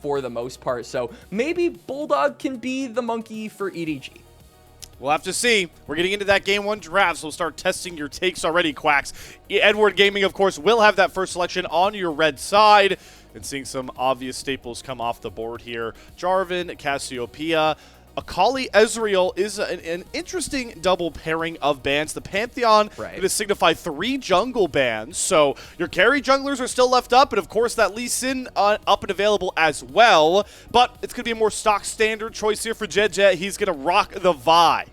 for the most part. So maybe Bulldog can be the monkey for EDG. We'll have to see. We're getting into that Game 1 draft, so we'll start testing your takes already, Quax. Edward Gaming, of course, will have that first selection on your red side. And seeing some obvious staples come off the board here. Jarvan, Cassiopeia. Akali Ezreal is an interesting double pairing of bans. The Pantheon going to signify 3 jungle bans. So your carry junglers are still left up, and of course that Lee Sin up and available as well. But it's going to be a more stock standard choice here for JunJia. He's going to rock the Vi.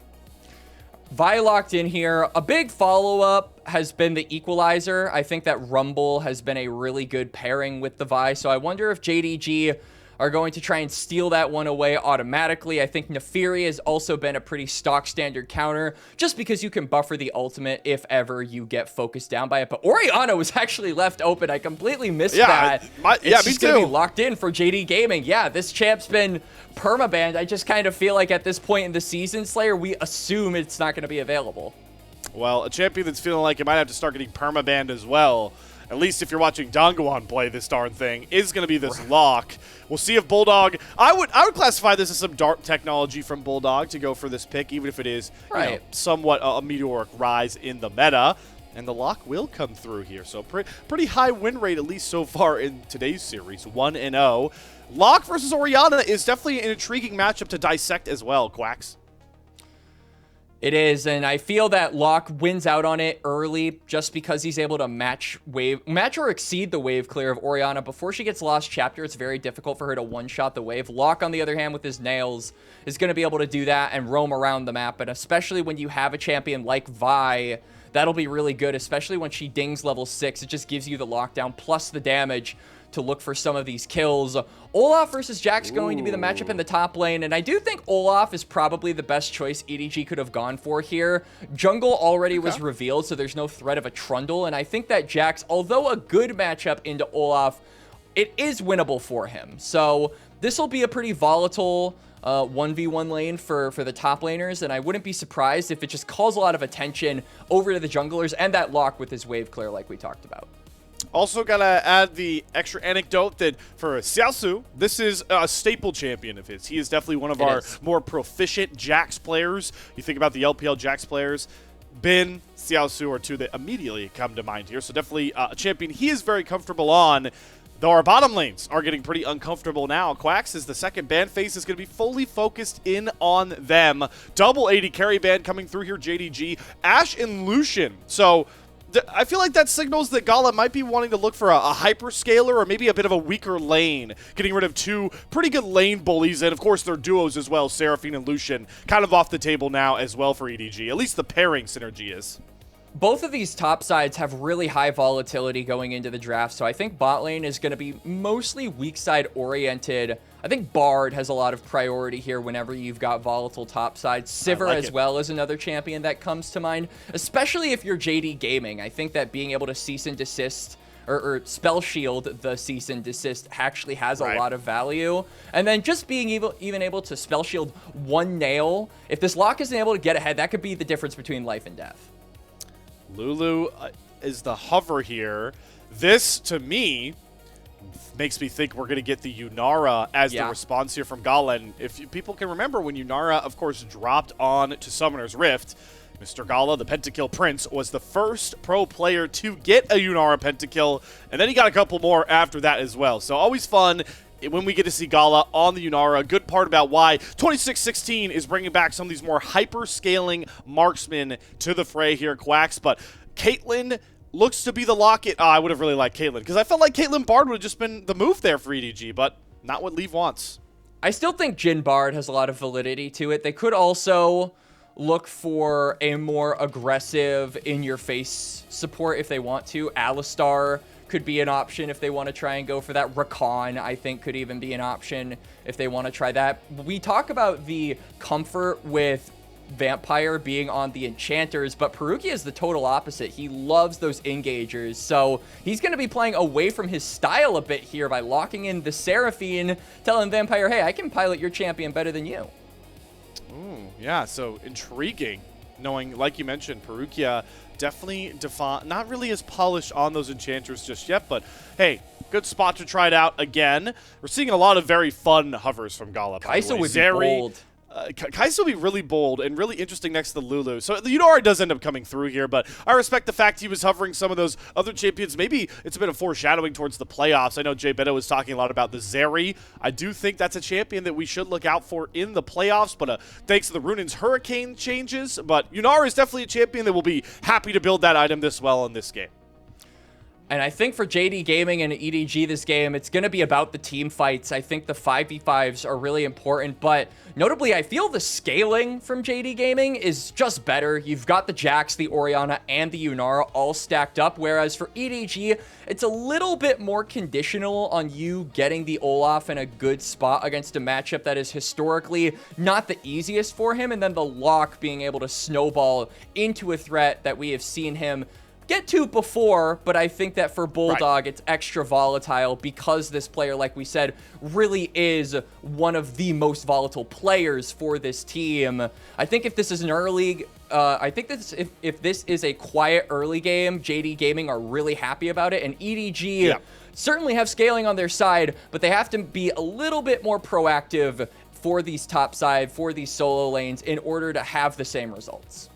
Vi locked in here. A big follow-up has been the Equalizer. I think that Rumble has been a really good pairing with the Vi. So I wonder if JDG are going to try and steal that one away automatically. I think Neferi has also been a pretty stock standard counter, just because you can buffer the ultimate if ever you get focused down by it. But Orianna was actually left open. I completely missed that. It's just going to be locked in for JD Gaming. Yeah, this champ's been permabanned. I just kind of feel like at this point in the season, Slayer, we assume it's not going to be available. Well, a champion that's feeling like it might have to start getting permabanned as well, at least if you're watching Dongguan play this darn thing, is going to be this lock. We'll see if Bulldog... I would classify this as some dark technology from Bulldog to go for this pick, even if it is you know, somewhat a meteoric rise in the meta. And the lock will come through here. So pretty high win rate, at least so far in today's series, 1-0. Lock versus Orianna is definitely an intriguing matchup to dissect as well, Quax. It is, and I feel that Locke wins out on it early just because he's able to match or exceed the wave clear of Orianna. Before she gets Lost Chapter, it's very difficult for her to one-shot the wave. Locke, on the other hand, with his nails, is going to be able to do that and roam around the map, and especially when you have a champion like Vi, that'll be really good, especially when she dings level 6. It just gives you the lockdown plus the damage to look for some of these kills. Olaf versus Jack's going to be the matchup in the top lane, and I do think Olaf is probably the best choice EDG could have gone for here. Jungle already was revealed, so there's no threat of a Trundle, and I think that Jax, although a good matchup into Olaf, it is winnable for him. So this will be a pretty volatile 1v1 lane for the top laners, and I wouldn't be surprised if it just calls a lot of attention over to the junglers and that lock with his wave clear like we talked about. Also got to add the extra anecdote that for Xiaoxu, this is a staple champion of his. He is definitely one of our more proficient Jax players. You think about the LPL Jax players, Bin, Xiaoxu are two that immediately come to mind here. So definitely a champion he is very comfortable on. Though our bottom lanes are getting pretty uncomfortable now. Quax is the second ban phase is going to be fully focused in on them. Double 80 carry ban coming through here, JDG. Ashe and Lucian. So I feel like that signals that Gala might be wanting to look for a hyperscaler or maybe a bit of a weaker lane, getting rid of two pretty good lane bullies, and of course their duos as well, Seraphine and Lucian, kind of off the table now as well for EDG. At least the pairing synergy is. Both of these top sides have really high volatility going into the draft, so I think bot lane is going to be mostly weak side oriented. I think Bard has a lot of priority here whenever you've got volatile top sides. Sivir as well is another champion that comes to mind, especially if you're JD Gaming. I think that being able to cease and desist or spell shield the cease and desist actually has a lot of value. And then just being even able to spell shield one nail, if this lock isn't able to get ahead, that could be the difference between life and death. Lulu is the hover here. This, to me, makes me think we're going to get the Yunara as the response here from Gala. And if people can remember, when Yunara, of course, dropped on to Summoner's Rift, Mr. Gala, the Pentakill Prince, was the first pro player to get a Yunara Pentakill, and then he got a couple more after that as well. So always fun when we get to see Gala on the Yunara. A good part about why 2616 is bringing back some of these more hyper-scaling marksmen to the fray here, Quax. But Caitlyn looks to be the locket. I would have really liked Caitlyn, because I felt like Caitlyn Bard would have just been the move there for EDG, but not what Leave wants. I still think Jhin Bard has a lot of validity to it. They could also look for a more aggressive in-your-face support if they want to. Alistar could be an option if they want to try and go for that. Rakan, I think, could even be an option if they want to try that. We talk about the comfort with Vampire being on the enchanters, but Parukia is the total opposite. He loves those engagers, so he's going to be playing away from his style a bit here by locking in the Seraphine, telling Vampire, hey, I can pilot your champion better than you. Ooh, yeah, so intriguing, knowing, like you mentioned, Parukia definitely not really as polished on those enchanters just yet, but hey, good spot to try it out again. We're seeing a lot of very fun hovers from Gala. Kai'Sa would be bold. Kai'Sa will be really bold and really interesting next to the Lulu. So the Yunara does end up coming through here, but I respect the fact he was hovering some of those other champions. Maybe it's a bit of foreshadowing towards the playoffs. I know Jay Beta was talking a lot about the Zeri. I do think that's a champion that we should look out for in the playoffs, but thanks to the Runin's Hurricane changes. But Yunara is definitely a champion that will be happy to build that item this well in this game. And I think for JD Gaming and EDG this game, it's going to be about the team fights. I think the 5v5s are really important, but notably, I feel the scaling from JD Gaming is just better. You've got the Jax, the Orianna, and the Yunara all stacked up, whereas for EDG, it's a little bit more conditional on you getting the Olaf in a good spot against a matchup that is historically not the easiest for him, and then the Lock being able to snowball into a threat that we have seen him get to before, but I think that for Bulldog, it's extra volatile because this player, like we said, really is one of the most volatile players for this team. I think if this is an early, if this is a quiet early game, JD Gaming are really happy about it, and EDG certainly have scaling on their side, but they have to be a little bit more proactive for these top side, for these solo lanes in order to have the same results.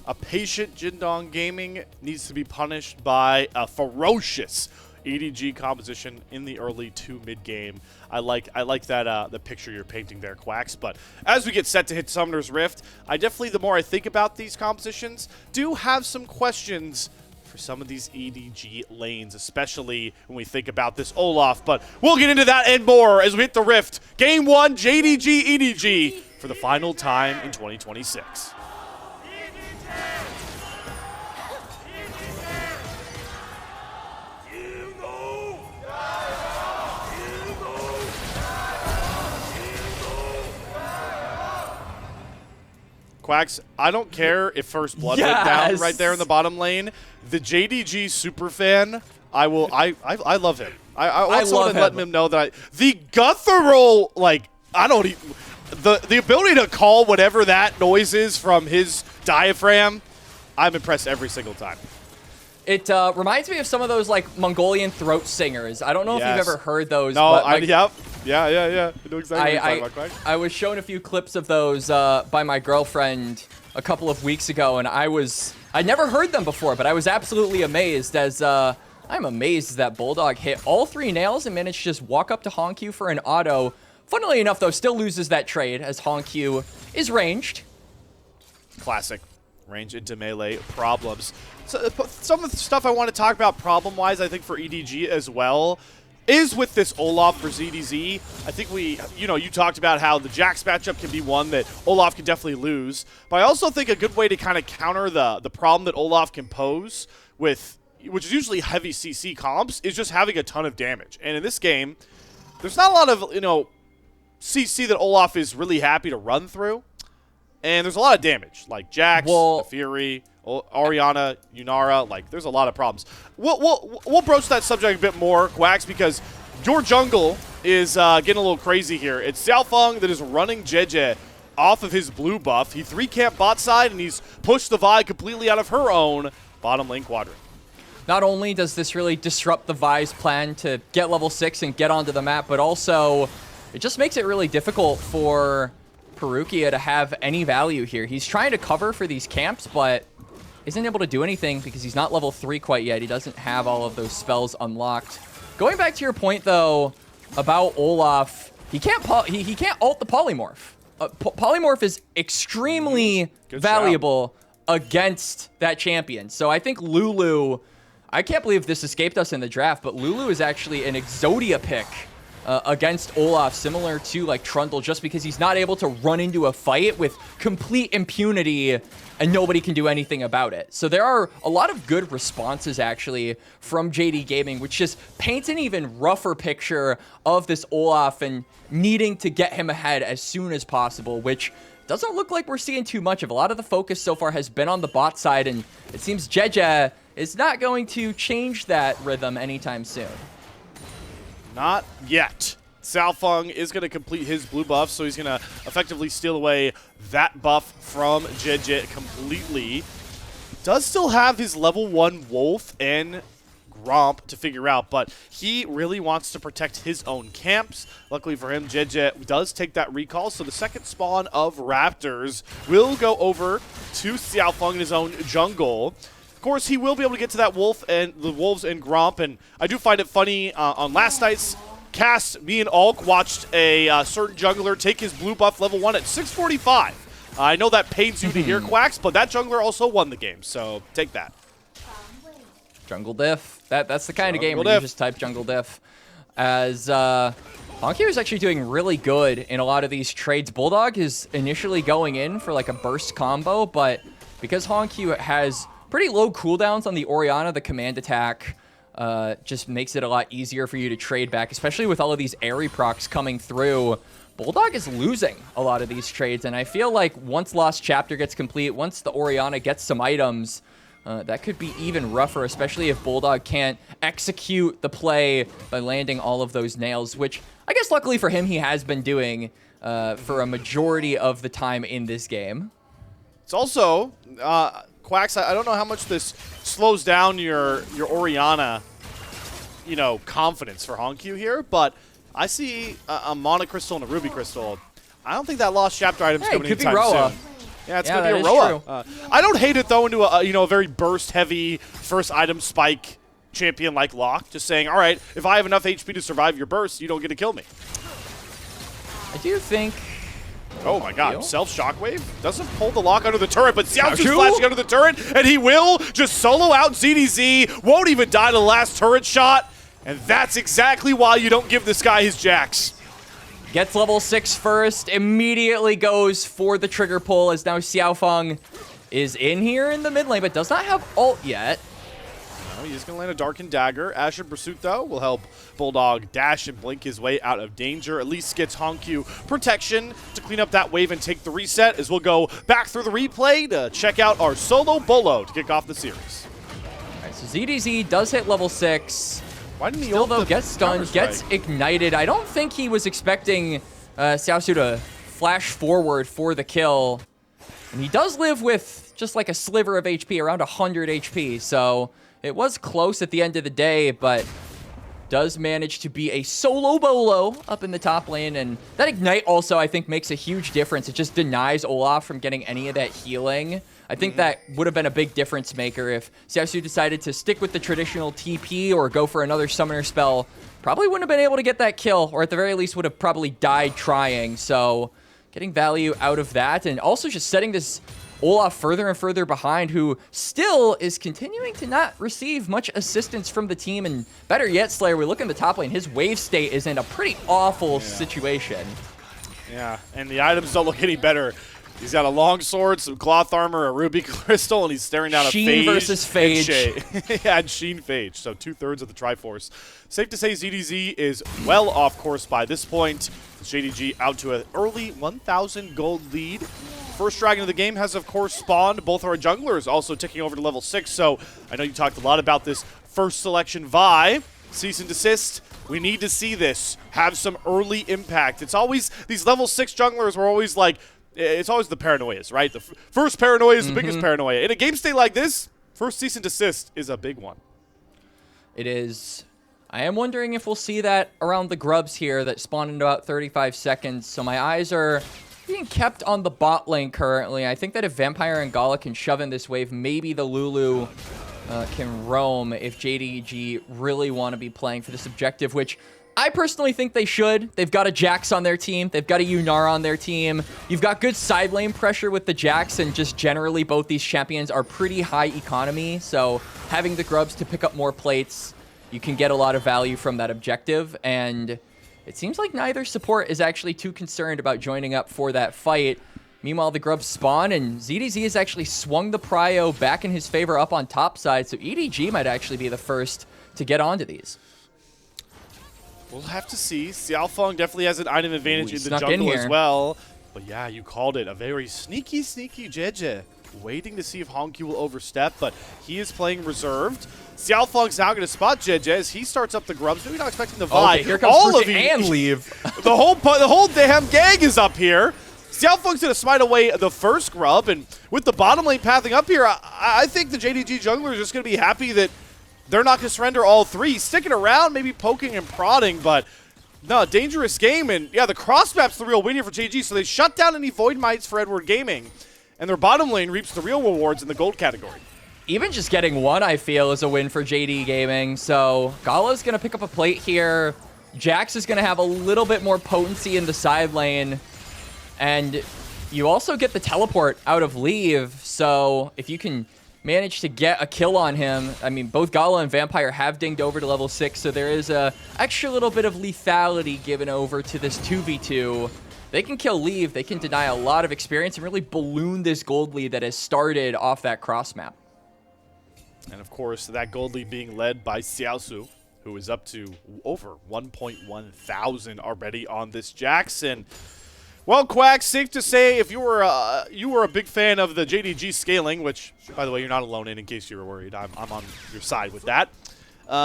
A patient Jindong Gaming needs to be punished by a ferocious EDG composition in the early to mid game. I like that the picture you're painting there, Quax. But as we get set to hit Summoner's Rift, I definitely, the more I think about these compositions, do have some questions for some of these EDG lanes, especially when we think about this Olaf. But we'll get into that and more as we hit the Rift. Game 1, JDG EDG for the final time in 2026. Quax, I don't care if First Blood went down right there in the bottom lane. The JDG superfan, I love him. I want someone to let him know that the guttural, like, I don't even, the ability to call whatever that noise is from his diaphragm, I'm impressed every single time. It reminds me of some of those, like, Mongolian throat singers. I don't know if you've ever heard those. No, but, like, yep. Yeah. I know exactly what you're talking about, Quack. I was shown a few clips of those by my girlfriend a couple of weeks ago, and I'd never heard them before, but I was absolutely amazed as I'm amazed that Bulldog hit all 3 nails and managed to just walk up to HongQ for an auto. Funnily enough, though, still loses that trade as HongQ is ranged. Classic. Range into melee problems. So, some of the stuff I want to talk about problem-wise, I think, for EDG as well, is with this Olaf for ZDZ. I think you talked about how the Jax matchup can be one that Olaf can definitely lose. But I also think a good way to kind of counter the problem that Olaf can pose with, which is usually heavy CC comps, is just having a ton of damage. And in this game, there's not a lot of, CC that Olaf is really happy to run through. And there's a lot of damage, like Jax, the Fury, Orianna, Yunara. Like, there's a lot of problems. We'll broach that subject a bit more, Quax, because your jungle is getting a little crazy here. It's Xiaohao that is running JDG off of his blue buff. He 3-camp bot side, and he's pushed the Vi completely out of her own bottom lane quadrant. Not only does this really disrupt the Vi's plan to get level 6 and get onto the map, but also it just makes it really difficult for Parukia to have any value here. He's trying to cover for these camps, but isn't able to do anything because he's not level 3 quite yet. He doesn't have all of those spells unlocked. Going back to your point, though, about Olaf, he can't ult the Polymorph. Polymorph is extremely valuable against that champion. So I think Lulu, I can't believe this escaped us in the draft, but Lulu is actually an Exodia pick against Olaf, similar to like Trundle, just because he's not able to run into a fight with complete impunity and nobody can do anything about it. So there are a lot of good responses actually from JD Gaming, which just paints an even rougher picture of this Olaf and needing to get him ahead as soon as possible, which doesn't look like we're seeing too much of. A lot of the focus so far has been on the bot side, and it seems JunJia is not going to change that rhythm anytime soon. Not yet. Xiaohao is going to complete his blue buff, so he's going to effectively steal away that buff from JunJia completely. does still have his level 1 Wolf and Gromp to figure out, but he really wants to protect his own camps. Luckily for him, JunJia does take that recall, so the second spawn of Raptors will go over to Xiaohao in his own jungle. Of course, he will be able to get to that Wolf and the Wolves and Gromp, and I do find it funny, on last night's cast, me and Alk watched a certain jungler take his blue buff level 1 at 645. I know that pains you to hear, Quax, but that jungler also won the game, so take that. Jungle diff. That's the kind of game where you just type jungle diff. As HongQ is actually doing really good in a lot of these trades. Bulldog is initially going in for like a burst combo, but because HongQ has pretty low cooldowns on the Orianna, the command attack just makes it a lot easier for you to trade back, especially with all of these airy procs coming through. Bulldog is losing a lot of these trades, and I feel like once Lost Chapter gets complete, once the Orianna gets some items, that could be even rougher, especially if Bulldog can't execute the play by landing all of those nails, which I guess luckily for him, he has been doing for a majority of the time in this game. It's also, Quax, I don't know how much this slows down your Orianna, you know, confidence for HongQ here, but I see a Mana Crystal and a Ruby Crystal. I don't think that Lost Chapter item is coming anytime soon. Yeah, it's going to be a Roa. I don't hate it, though, into a very burst-heavy first item spike champion like Locke. Just saying, all right, if I have enough HP to survive your burst, you don't get to kill me. I do think... Oh, my God. Self-Shockwave doesn't pull the lock under the turret, but Xiaoxu's flashing under the turret, and he will just solo out ZDZ. Won't even die to the last turret shot, and that's exactly why you don't give this guy his jacks. Gets level 6 first, immediately goes for the trigger pull as now Xiaohao is in here in the mid lane, but does not have ult yet. No, he's going to land a Darkened Dagger. Ashen Pursuit, though, will help Bulldog dash and blink his way out of danger. At least gets HongQ protection to clean up that wave and take the reset, as we'll go back through the replay to check out our solo Bolo to kick off the series. All right, so ZDZ does hit level 6. Why didn't he still, though, gets stunned, gets ignited. I don't think he was expecting Xiaoxu to flash forward for the kill. And he does live with just like a sliver of HP, around 100 HP. So it was close at the end of the day, but does manage to be a solo Bolo up in the top lane. And that ignite also, I think, makes a huge difference. It just denies Olaf from getting any of that healing. I think that would have been a big difference maker if Xiaoxu decided to stick with the traditional TP or go for another summoner spell. Probably wouldn't have been able to get that kill, or at the very least would have probably died trying. So getting value out of that, and also just setting this Olaf further and further behind, who still is continuing to not receive much assistance from the team. And better yet, Slayer, we look in the top lane, his wave state is in a pretty awful situation. Yeah, and the items don't look any better. He's got a long sword, some cloth armor, a ruby crystal, and he's staring down a Phage. Sheen versus Phage. Yeah, and Sheen Phage, so 2/3 of the Triforce. Safe to say ZDZ is well off course by this point. JDG out to an early 1,000 gold lead. First dragon of the game has, of course, spawned. Both our junglers also ticking over to level 6, so I know you talked a lot about this first selection Vi. Cease and desist. We need to see this have some early impact. It's always, these level 6 junglers were always like, it's always the paranoias, right? The first paranoia is the biggest paranoia. In a game state like this, first cease and desist is a big one. It is. I am wondering if we'll see that around the grubs here that spawn in about 35 seconds. So my eyes are being kept on the bot lane currently. I think that if Vampire and Gala can shove in this wave, maybe the Lulu can roam if JDG really want to be playing for this objective, which I personally think they should. They've got a Jax on their team. They've got a Yunar on their team. You've got good side lane pressure with the Jax, and just generally both these champions are pretty high economy. So having the grubs to pick up more plates, you can get a lot of value from that objective. And it seems like neither support is actually too concerned about joining up for that fight. Meanwhile, the grubs spawn, and ZDZ has actually swung the prio back in his favor up on top side. So EDG might actually be the first to get onto these. We'll have to see. Xiaohao definitely has an item advantage in the jungle as well. But yeah, you called it. A very sneaky JunJia. Waiting to see if HongQ will overstep, but he is playing reserved. Xiaohao now going to spot JunJia as he starts up the grubs. Maybe not expecting the Vi. Okay, here comes all of you and leave. The whole damn gang is up here. Xiaofeng's going to smite away the first grub, and with the bottom lane pathing up here, I think the JDG jungler is just going to be happy that they're not going to surrender all three. Sticking around, maybe poking and prodding, but no, dangerous game. And yeah, the cross map's the real win here for JDG, so they shut down any Void Mites for Edward Gaming, and their bottom lane reaps the real rewards in the gold category. Even just getting one, I feel, is a win for JD Gaming. So Gala's going to pick up a plate here. Jax is going to have a little bit more potency in the side lane. And you also get the teleport out of Leave. So if you can manage to get a kill on him, I mean, both Gala and Vampire have dinged over to level 6. So there is a extra little bit of lethality given over to this 2v2. They can kill Leave. They can deny a lot of experience and really balloon this gold lead that has started off that cross map. And of course, that gold lead being led by Xiaoxu, who is up to over 1.1 thousand already on this Jax. And well, Quax, safe to say, if you were a big fan of the JDG scaling, which, by the way, you're not alone in case you were worried. I'm on your side with that.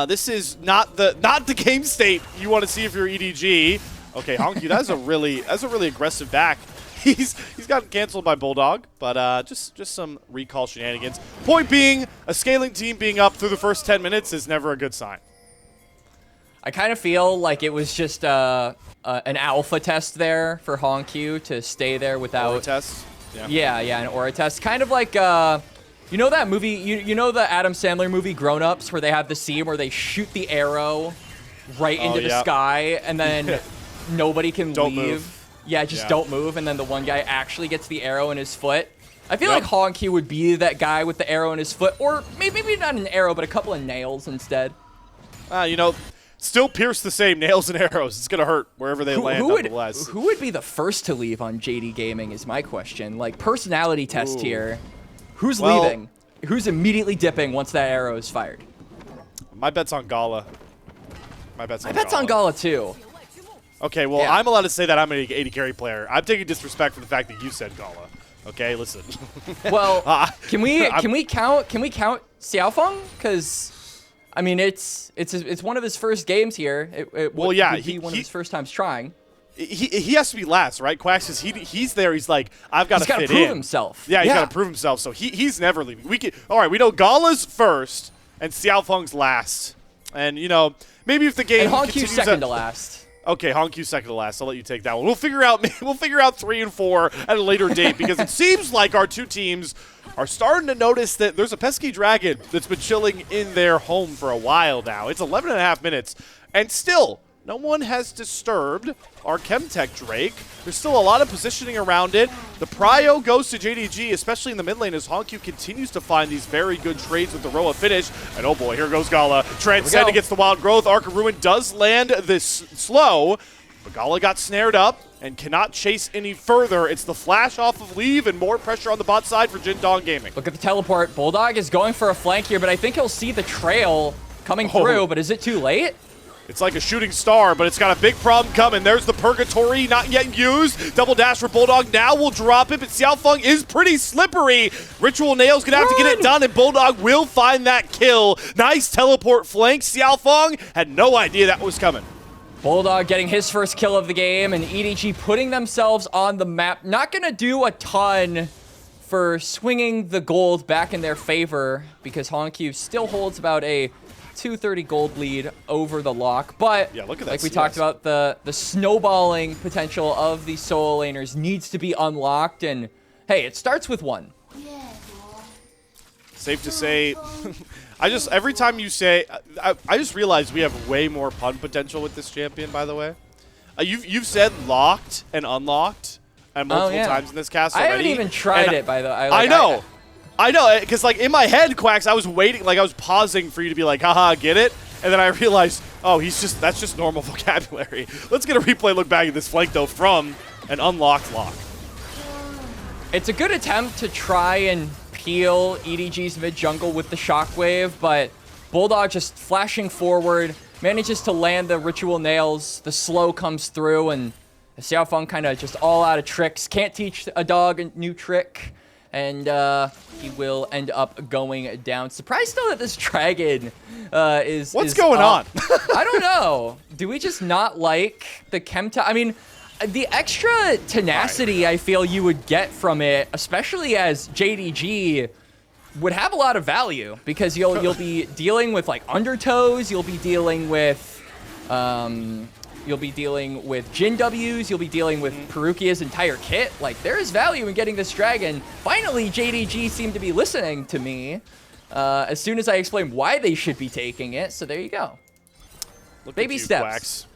This is not the game state you want to see if you're EDG. Okay, HongQ, that's a really aggressive back. He's gotten canceled by Bulldog, but just some recall shenanigans. Point being, a scaling team being up through the first 10 minutes is never a good sign. I kind of feel like it was just an alpha test there for HongQ to stay there without... Aura test? Yeah, an aura test. Kind of like, you know that movie, you know the Adam Sandler movie Grown Ups, where they have the scene where they shoot the arrow right into the sky, and then nobody can leave. Move. Yeah, just don't move, and then the one guy actually gets the arrow in his foot. I feel like HongQ would be that guy with the arrow in his foot, or maybe not an arrow, but a couple of nails instead. You know, still pierce the same nails and arrows. It's going to hurt wherever they land, nonetheless. Who would be the first to leave on JD Gaming is my question. Like, personality test here. Who's leaving? Who's immediately dipping once that arrow is fired? My bet's on Gala. My bet's on Gala, too. Okay, well, I'm allowed to say that I'm an AD carry player. I'm taking disrespect for the fact that you said Gala. Okay, listen. Well, can we count Xiaofeng? Because I mean, it's one of his first games here. It would be one of his first times trying. He has to be last, right? Quax is he's there. He's like, I've got to fit in. He's got to prove himself. Yeah, he's got to prove himself. So he's never leaving. All right, we know Gala's first and Xiaofeng's last. And you know, maybe if the game and HongQ's second to last. Okay, HongQ's second to last. I'll let you take that one. We'll figure out 3 and 4 at a later date because it seems like our two teams are starting to notice that there's a pesky dragon that's been chilling in their home for a while now. It's 11.5 minutes, and still no one has disturbed our Chemtech Drake. There's still a lot of positioning around it. The prio goes to JDG, especially in the mid lane, as HongQ continues to find these very good trades with the Roa finish. And oh boy, here goes Gala. Transcend against the Wild Growth. Arc of Ruin does land this slow, but Gala got snared up and cannot chase any further. It's the flash off of Leave and more pressure on the bot side for JunJia Gaming. Look at the teleport. Bulldog is going for a flank here, but I think he'll see the trail coming through, but is it too late? It's like a shooting star, but it's got a big problem coming. There's the Purgatory, not yet used. Double dash for Bulldog. Now we'll drop it, but Xiaofeng is pretty slippery. Ritual Nail's going to have to get it done, and Bulldog will find that kill. Nice teleport flank. Xiaofeng had no idea that was coming. Bulldog getting his first kill of the game, and EDG putting themselves on the map. Not going to do a ton for swinging the gold back in their favor, because HongQ still holds about a 230 gold lead over the lock, but yeah, look at that like we talked about, the snowballing potential of the solo laners needs to be unlocked, and hey, it starts with one. Safe to say, every time you say, I just realized we have way more pun potential with this champion, by the way. You've said locked and unlocked multiple times in this cast already. I haven't even tried it, by the way. I know. I know, because like in my head, Quax, I was waiting, like I was pausing for you to be like, haha, get it? And then I realized, oh, that's just normal vocabulary. Let's get a replay look back at this flank, though, from an unlocked lock. It's a good attempt to try and peel EDG's mid-jungle with the shockwave, but Bulldog just flashing forward, manages to land the Ritual Nails, the slow comes through, and Xiaofeng kind of just all out of tricks. Can't teach a dog a new trick. And he will end up going down. Surprised though that this dragon What's going on? I don't know. Do we just not like the Chemtech? I mean, The extra tenacity I feel you would get from it, especially as JDG, would have a lot of value because you'll be dealing with like undertows, you'll be dealing with Jin W's, you'll be dealing with Parukia's entire kit. Like there is value in getting this dragon. Finally, JDG seemed to be listening to me as soon as I explained why they should be taking it. So there you go. Baby steps.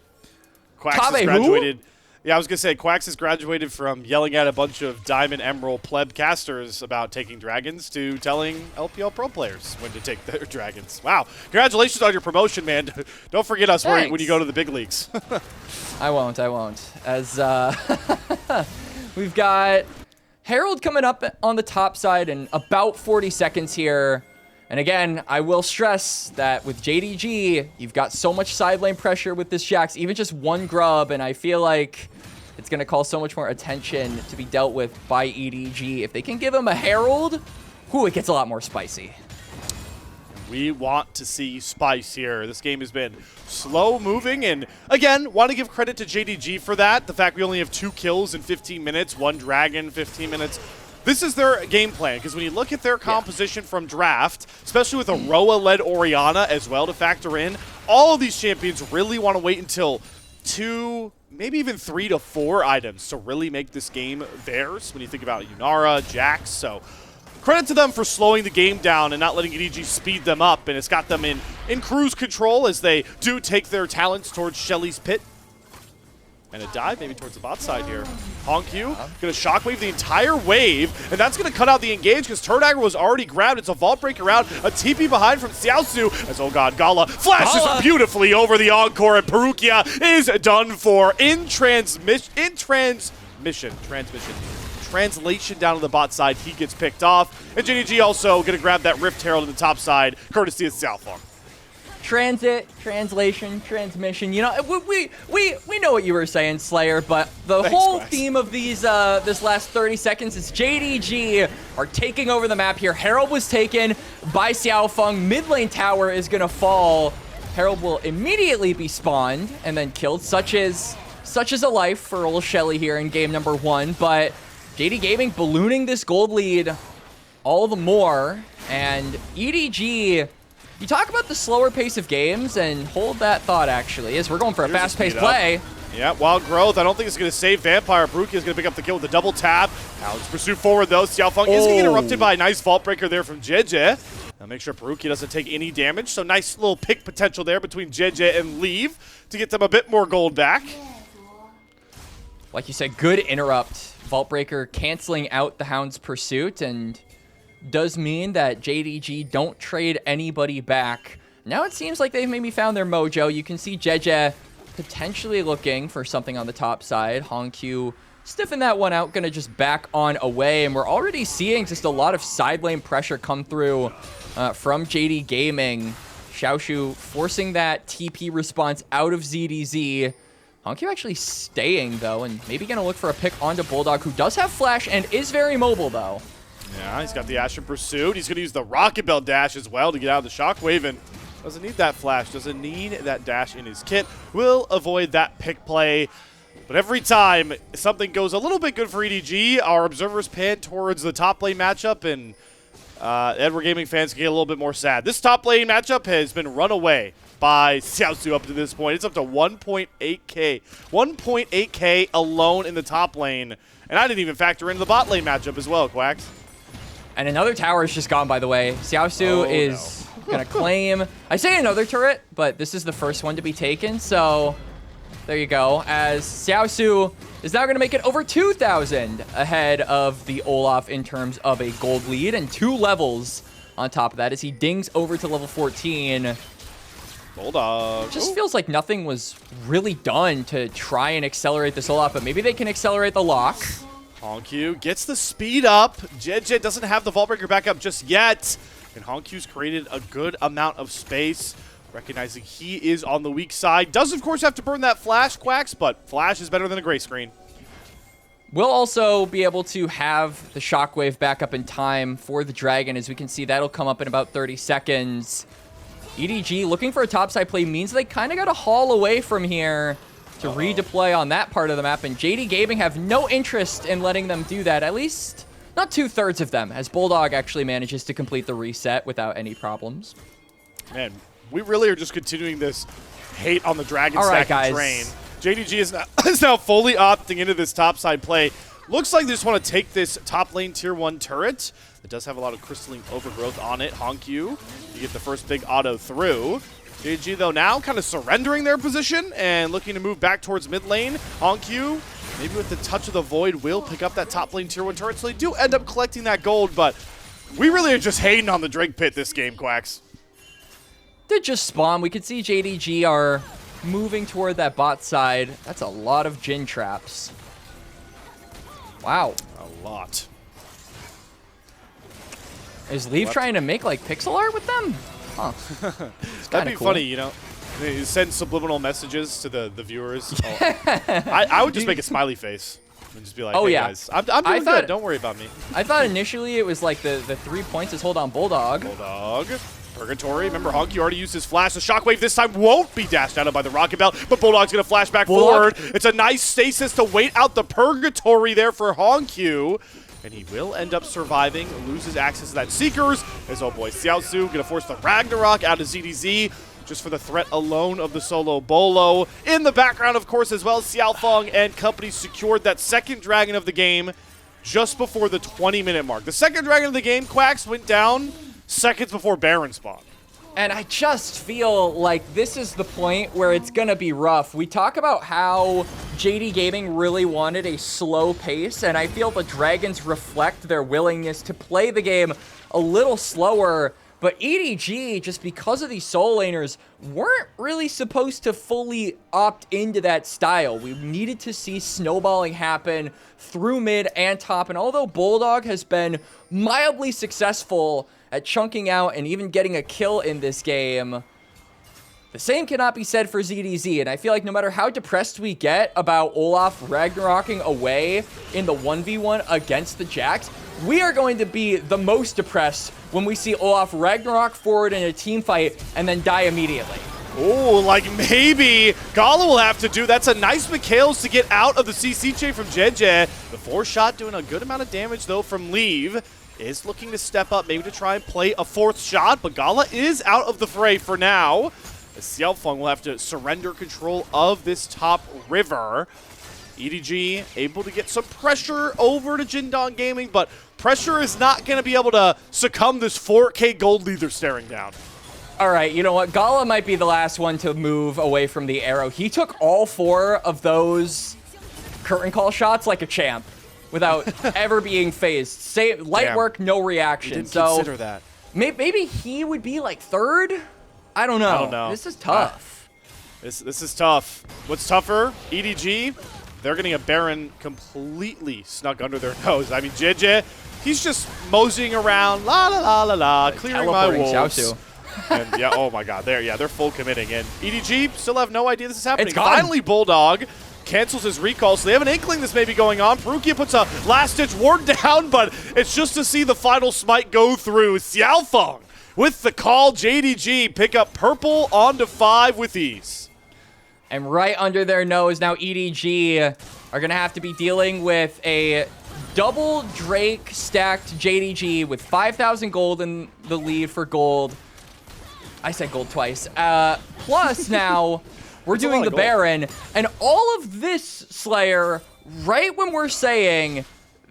Quax has graduated. Yeah, I was going to say, Quax has graduated from yelling at a bunch of Diamond Emerald pleb casters about taking dragons to telling LPL pro players when to take their dragons. Wow. Congratulations on your promotion, man. Don't forget us when you go to the big leagues. I won't. As we've got Herald coming up on the top side in about 40 seconds here. And again, I will stress that with JDG, you've got so much side lane pressure with this Jax, even just one grub, and I feel like it's going to call so much more attention to be dealt with by EDG. If they can give him a Herald, it gets a lot more spicy. We want to see spice here. This game has been slow moving, and again, want to give credit to JDG for that. The fact we only have 2 kills in 15 minutes, 1 dragon, 15 minutes. This is their game plan, because when you look at their composition from draft, especially with a Roa-led Orianna as well to factor in, all of these champions really want to wait until 2, maybe even 3 to 4 items to really make this game theirs when you think about Yunara, Jax. So credit to them for slowing the game down and not letting EDG speed them up, and it's got them in cruise control as they do take their talents towards Shelly's pit. And a dive maybe towards the bot side here. HongQ going to shockwave the entire wave, and that's going to cut out the engage because Turd Dagger was already grabbed. It's a Vault Breaker out, a TP behind from Xiaoxu as, oh god, Gala flashes beautifully over the Encore, and Parukia is done for translation down to the bot side. He gets picked off, and JDG also going to grab that Rift Herald in the top side, courtesy of Xiaohao. Transit, translation, transmission. You know, we know what you were saying, Slayer, but the whole theme of these this last 30 seconds is JDG are taking over the map here. Herald was taken by Xiaofeng. Mid lane tower is going to fall. Herald will immediately be spawned and then killed. Such is a life for old Shelly here in game number 1, but JD Gaming ballooning this gold lead all the more, and EDG... You talk about the slower pace of games, and hold that thought, actually, as we're going for a fast-paced play. Yeah, wild growth. I don't think it's going to save Vampire. Parukia is going to pick up the kill with a double tap. Alex pursue forward, though. Xiaofeng is getting interrupted by a nice Vault Breaker there from JJ. Now make sure Parukia doesn't take any damage. So nice little pick potential there between JJ and Leave to get them a bit more gold back. Like you said, good interrupt. Vault Breaker canceling out the Hound's pursuit, and does mean that JDG don't trade anybody back. Now it seems like they've maybe found their mojo. You can see JJ potentially looking for something on the top side. HongQ stiffen that one out, gonna just back on away, and we're already seeing just a lot of side lane pressure come through from JD Gaming. Xiaoxu forcing that TP response out of ZDZ. HongQ actually staying, though, and maybe gonna look for a pick onto Bulldog, who does have flash and is very mobile, though. Yeah, he's got the Ashen Pursuit. He's going to use the Rocket Bell dash as well to get out of the Shockwave, and doesn't need that flash, doesn't need that dash in his kit. Will avoid that pick play. But every time something goes a little bit good for EDG, our observers pan towards the top lane matchup, and Edward Gaming fans can get a little bit more sad. This top lane matchup has been run away by Xiaoxu up to this point. It's up to 1.8k. 1.8k alone in the top lane. And I didn't even factor in the bot lane matchup as well, Quax. And another tower is just gone, by the way. Xiaoxu is going to claim... I say another turret, but this is the first one to be taken, so there you go. As Xiaoxu is now going to make it over 2,000 ahead of the Olaf in terms of a gold lead, and 2 levels on top of that as he dings over to level 14. Bulldog. Just feels like nothing was really done to try and accelerate this Olaf, but maybe they can accelerate the lock. HongQ gets the speed up. JJ doesn't have the Vault Breaker back up just yet. And HongQ's created a good amount of space, recognizing he is on the weak side. Does, of course, have to burn that Flash, Quax, but Flash is better than a gray screen. We'll also be able to have the Shockwave back up in time for the Dragon. As we can see, that'll come up in about 30 seconds. EDG looking for a topside play means they kind of got to haul away from here. to redeploy on that part of the map, and JD Gaming have no interest in letting them do that, at least not 2/3 of them, as Bulldog actually manages to complete the reset without any problems. Man, we really are just continuing this hate on the Dragon All right, stacking train. JDG is now fully opting into this topside play. Looks like they just want to take this top lane tier 1 turret. It does have a lot of crystalline overgrowth on it. HongQ, you get the first big auto through. JDG, though, now kind of surrendering their position and looking to move back towards mid lane. HongQ, maybe with the touch of the void, will pick up that top lane tier 1 turret. So they do end up collecting that gold, but we really are just hating on the Drake Pit this game, Quax. Did just spawn. We could see JDG are moving toward that bot side. That's a lot of Jin traps. Wow. A lot. Is Leave trying to make like pixel art with them? Huh. That'd be cool. Funny, you know. You send subliminal messages to the viewers. I would just make a smiley face and just be like, hey guys, I'm doing good. Don't worry about me. I thought initially it was like the 3 points is hold on Bulldog. Bulldog. Purgatory. Remember, HongQ already used his flash. The Shockwave this time won't be dashed out of by the Rocket Belt, but Bulldog's going to flash back forward. It's a nice stasis to wait out the Purgatory there for HongQ. And he will end up surviving, loses access to that Seekers. As oh boy, Xiaoxu going to force the Ragnarok out of ZDZ just for the threat alone of the solo Bolo. In the background, of course, as well, Xiaofeng and company secured that second dragon of the game just before the 20-minute mark. The second dragon of the game, Quax, went down seconds before Baron spawned. And I just feel like this is the point where it's going to be rough. We talk about how JD Gaming really wanted a slow pace, and I feel the Dragons reflect their willingness to play the game a little slower. But EDG, just because of these solo laners, weren't really supposed to fully opt into that style. We needed to see snowballing happen through mid and top. And although Bulldog has been mildly successful at chunking out and even getting a kill in this game, the same cannot be said for ZDZ. And I feel like no matter how depressed we get about Olaf Ragnaroking away in the 1v1 against the Jax, we are going to be the most depressed when we see Olaf Ragnarok forward in a team fight and then die immediately. Oh, like maybe Gala will have to do. That's a nice McHale's to get out of the CC chain from JunJia. The 4-shot doing a good amount of damage, though, from Leave. Is looking to step up, maybe to try and play a 4th shot, but Gala is out of the fray for now. Xiaofeng will have to surrender control of this top river. EDG able to get some pressure over to Jindong Gaming, but pressure is not going to be able to succumb this 4K gold lead they're staring down. All right, you know what? Gala might be the last one to move away from the arrow. He took all 4 of those curtain call shots like a champ without ever being phased. Light work, no reaction. Didn't so consider that. Maybe he would be like 3rd? I don't know. This is tough. This is tough. What's tougher? EDG, they're getting a Baron completely snuck under their nose. I mean, JJ, he's just moseying around, la la la la la, clearing my wolves. Xiaoxu. And yeah, oh my god, they're full committing. And EDG still have no idea this is happening. It's gone. Finally, Bulldog cancels his recall, so they have an inkling this may be going on. Parukia puts a last-ditch ward down, but it's just to see the final smite go through. Xiaofeng with the call. JDG pick up purple onto 5 with ease. And right under their nose, now EDG are going to have to be dealing with a double Drake stacked JDG with 5,000 gold in the lead for gold. I said gold twice. Plus now, we're doing the Baron. And all of this, Slayer, right when we're saying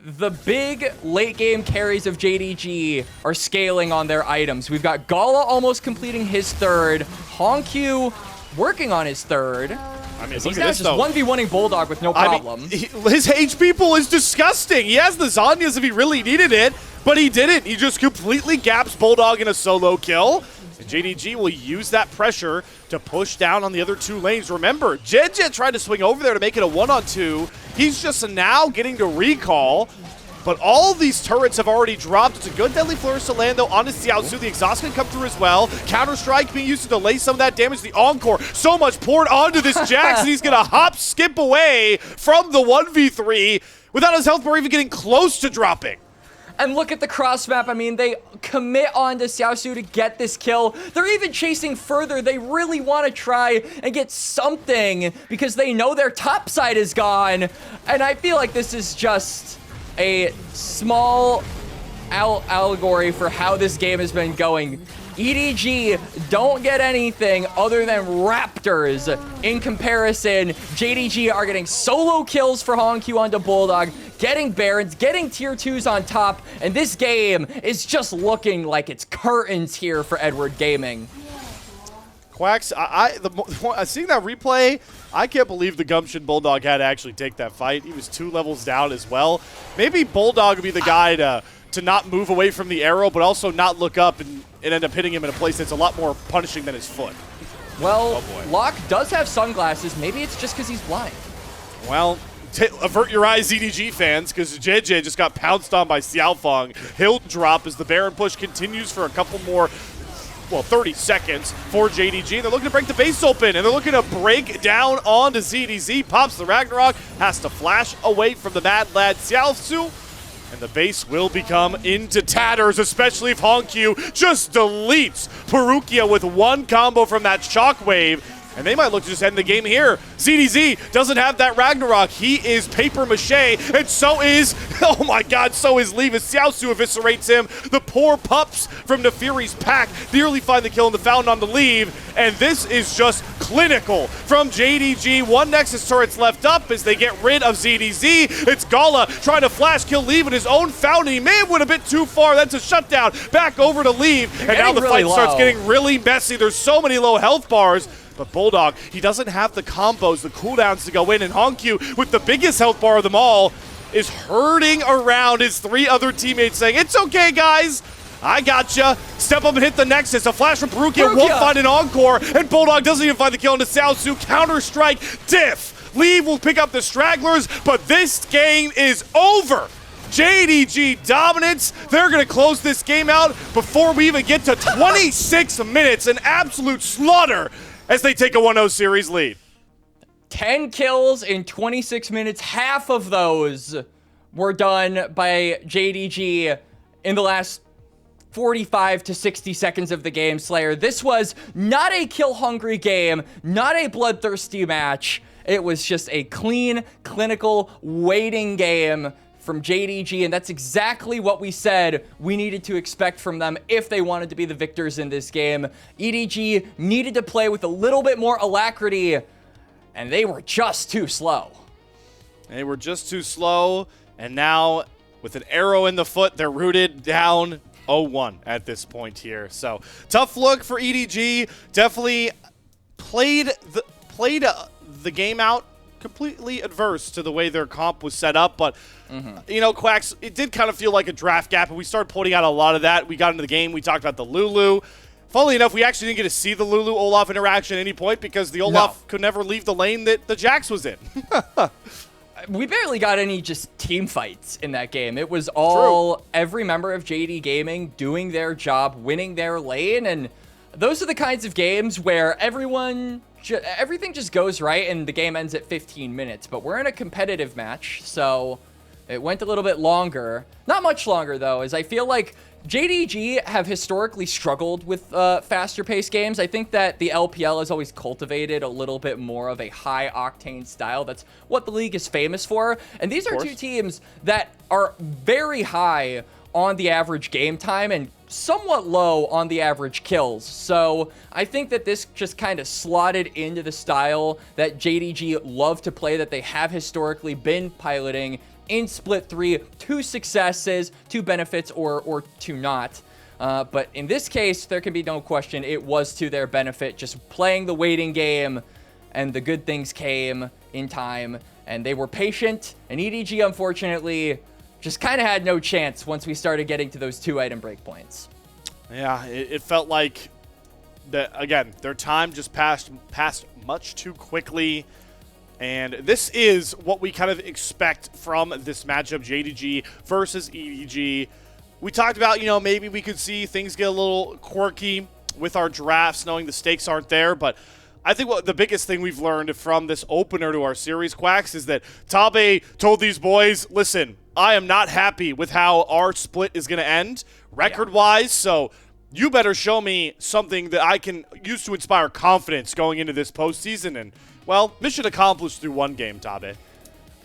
the big late game carries of JDG are scaling on their items. We've got Gala almost completing his 3rd. HongQ working on his 3rd. I mean, he's now just 1v1ing Bulldog with no problem. I mean, his HP pool is disgusting. He has the Zanyas if he really needed it, but he didn't. He just completely gaps Bulldog in a solo kill. And JDG will use that pressure to push down on the other 2 lanes. Remember, JunJia tried to swing over there to make it a 1-on-2. He's just now getting to recall. But all of these turrets have already dropped. It's a good Deadly Flourish to land, though, on his Xiaoxu. The exhaust can come through as well. Counter-Strike being used to delay some of that damage. The Encore, so much poured onto this Jax, and he's going to hop, skip away from the 1v3 without his health bar even getting close to dropping. And look at the cross map. I mean, they commit on to Xiaoxu to get this kill. They're even chasing further. They really want to try and get something because they know their top side is gone. And I feel like this is just a small allegory for how this game has been going. EDG don't get anything other than Raptors. In comparison, JDG are getting solo kills for HongQ onto Bulldog, getting Barons, getting tier 2s on top, and this game is just looking like it's curtains here for Edward Gaming. Quax, seeing that replay, I can't believe the gumption Bulldog had to actually take that fight. He was 2 levels down as well. Maybe Bulldog would be the guy to not move away from the arrow, but also not look up and end up hitting him in a place that's a lot more punishing than his foot. Well, Locke does have sunglasses. Maybe it's just because he's blind. Well, avert your eyes, EDG fans, because JJ just got pounced on by Xiaofeng. He'll drop as the Baron push continues for a couple more, 30 seconds for JDG. They're looking to break the base open, and they're looking to break down onto ZDZ. Pops the Ragnarok, has to flash away from the Mad Lad Xiaoxu. And the base will become into tatters, especially if HongQ just deletes Parukia with one combo from that shockwave. And they might look to just end the game here. ZDZ doesn't have that Ragnarok. He is paper mache, and so is, oh my god, so is Leave as Xiaoxu eviscerates him. The poor pups from Nefiri's pack nearly find the kill in the fountain on the Leave, and this is just clinical from JDG. One Nexus turret's left up as they get rid of ZDZ. It's Gala trying to flash kill Leave in his own fountain. He may have went a bit too far. That's a shutdown. Back over to Leave, and now the fight starts getting really messy. There's so many low health bars. But Bulldog, he doesn't have the combos, the cooldowns to go in, and HongQ, with the biggest health bar of them all, is herding around his 3 other teammates saying, "It's okay, guys. I gotcha." Step up and hit the Nexus. A flash from Parukia won't find an encore, and Bulldog doesn't even find the kill into Xiaoxu. Counter-strike, diff. Leave will pick up the stragglers, but this game is over. JDG dominance. They're going to close this game out before we even get to 26 minutes. An absolute slaughter as they take a 1-0 series lead. 10 kills in 26 minutes. Half of those were done by JDG in the last 45 to 60 seconds of the game, Slayer. This was not a kill-hungry game, not a bloodthirsty match. It was just a clean, clinical, waiting game from JDG, and that's exactly what we said we needed to expect from them if they wanted to be the victors in this game. EDG needed to play with a little bit more alacrity, and they were just too slow. They were just too slow, and now with an arrow in the foot, they're rooted down 0-1 at this point here. So tough look for EDG. Definitely played the game out completely adverse to the way their comp was set up, but you know, Quax, it did kind of feel like a draft gap, and we started pointing out a lot of that. We got into the game, we talked about the Lulu. Funnily enough, we actually didn't get to see the Lulu-Olaf interaction at any point because the Olaf could never leave the lane that the Jax was in. We barely got any just team fights in that game. It was all every member of JD Gaming doing their job, winning their lane, and those are the kinds of games where everything just goes right and the game ends at 15 minutes. But we're in a competitive match, so it went a little bit longer. Not much longer, though, as I feel like JDG have historically struggled with faster paced games. I think that the LPL has always cultivated a little bit more of a high octane style. That's what the league is famous for. And these are two teams that are very high on the average game time and somewhat low on the average kills. So I think that this just kind of slotted into the style that JDG love to play, that they have historically been piloting in Split 3, 2 successes, 2 benefits, or 2 not. But in this case, there can be no question it was to their benefit, just playing the waiting game, and the good things came in time, and they were patient, and EDG, unfortunately, just kind of had no chance once we started getting to those 2 item breakpoints. Yeah, it felt like, that again, their time just passed much too quickly. And this is what we kind of expect from this matchup, JDG versus EDG. We talked about, you know, maybe we could see things get a little quirky with our drafts, knowing the stakes aren't there. But I think what the biggest thing we've learned from this opener to our series, Quax, is that Tabe told these boys, listen, I am not happy with how our split is going to end record-wise, so you better show me something that I can use to inspire confidence going into this postseason. And, well, mission accomplished through one game, Tabe.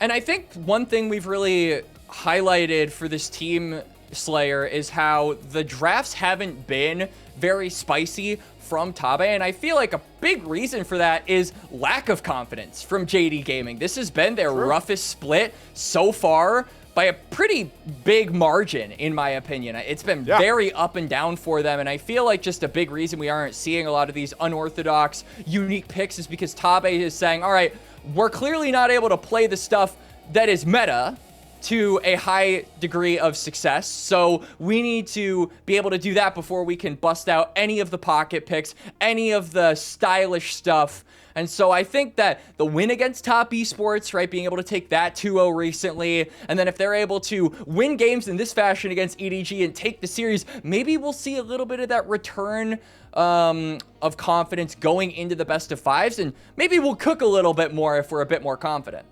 And I think one thing we've really highlighted for this team, Slayer, is how the drafts haven't been very spicy from Tabe, and I feel like a big reason for that is lack of confidence from JD Gaming. This has been their roughest split so far by a pretty big margin, in my opinion. It's been very up and down for them, and I feel like just a big reason we aren't seeing a lot of these unorthodox, unique picks is because Tabe is saying, all right, we're clearly not able to play the stuff that is meta to a high degree of success, so we need to be able to do that before we can bust out any of the pocket picks, any of the stylish stuff. And so I think that the win against Top Esports, right, being able to take that 2-0 recently, and then if they're able to win games in this fashion against EDG and take the series, maybe we'll see a little bit of that return of confidence going into the best of fives, and maybe we'll cook a little bit more if we're a bit more confident.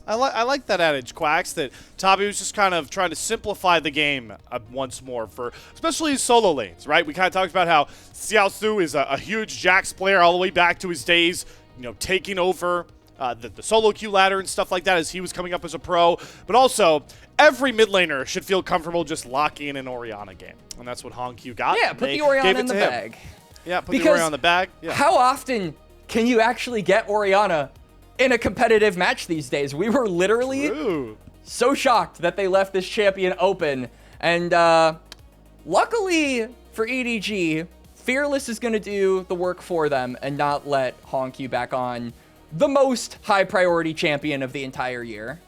I like that adage, Quax, that Tabe was just kind of trying to simplify the game once more for especially his solo lanes, right? We kind of talked about how Xiaoxu is a huge Jax player all the way back to his days, you know, taking over the solo queue ladder and stuff like that as he was coming up as a pro. But also, every mid laner should feel comfortable just locking in an Orianna game. And that's what HongQ got. Yeah, put the Orianna in the bag. Yeah, put the Orianna in the bag. Yeah. How often can you actually get Orianna in a competitive match these days? We were literally so shocked that they left this champion open. And luckily for EDG, Fearless is going to do the work for them and not let HongQ back on the most high priority champion of the entire year.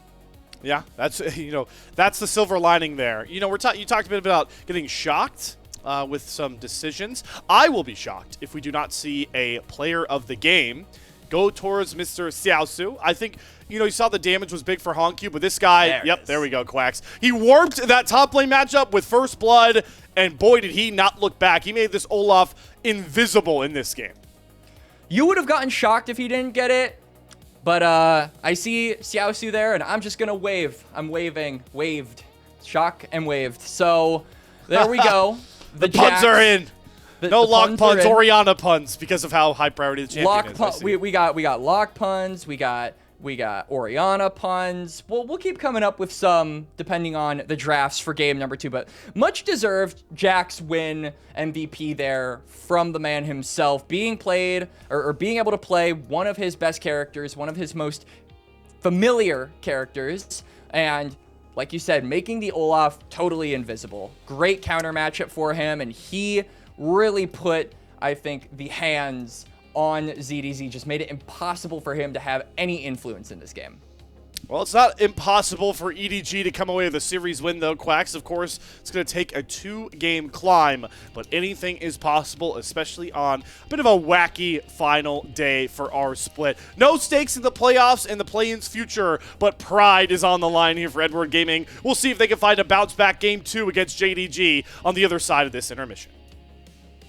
Yeah, that's that's the silver lining there. You know, you talked a bit about getting shocked with some decisions. I will be shocked if we do not see a player of the game go towards Mr. Xiaoxu. I think, you saw the damage was big for HongQ, but this guy, there we go, Quax. He warped that top lane matchup with First Blood, and boy, did he not look back. He made this Olaf invisible in this game. You would have gotten shocked if he didn't get it, but I see Xiaoxu there, and I'm just going to wave. I'm waving. Waved. Shock and waved. So, there we go. The puns are in. No lock puns, Orianna puns, because of how high priority the champion is. We got lock puns, we got Orianna puns. We'll keep coming up with some depending on the drafts for game number 2, but much deserved Jax win MVP there from the man himself, being played or being able to play one of his best characters, one of his most familiar characters, and like you said, making the Olaf totally invisible. Great counter matchup for him, and he really put, I think, the hands on ZDZ, just made it impossible for him to have any influence in this game. Well, it's not impossible for EDG to come away with a series win, though. Quax, of course, it's going to take a 2-game climb, but anything is possible, especially on a bit of a wacky final day for our split. No stakes in the playoffs and the play-in's future, but pride is on the line here for Edward Gaming. We'll see if they can find a bounce-back game 2 against JDG on the other side of this intermission.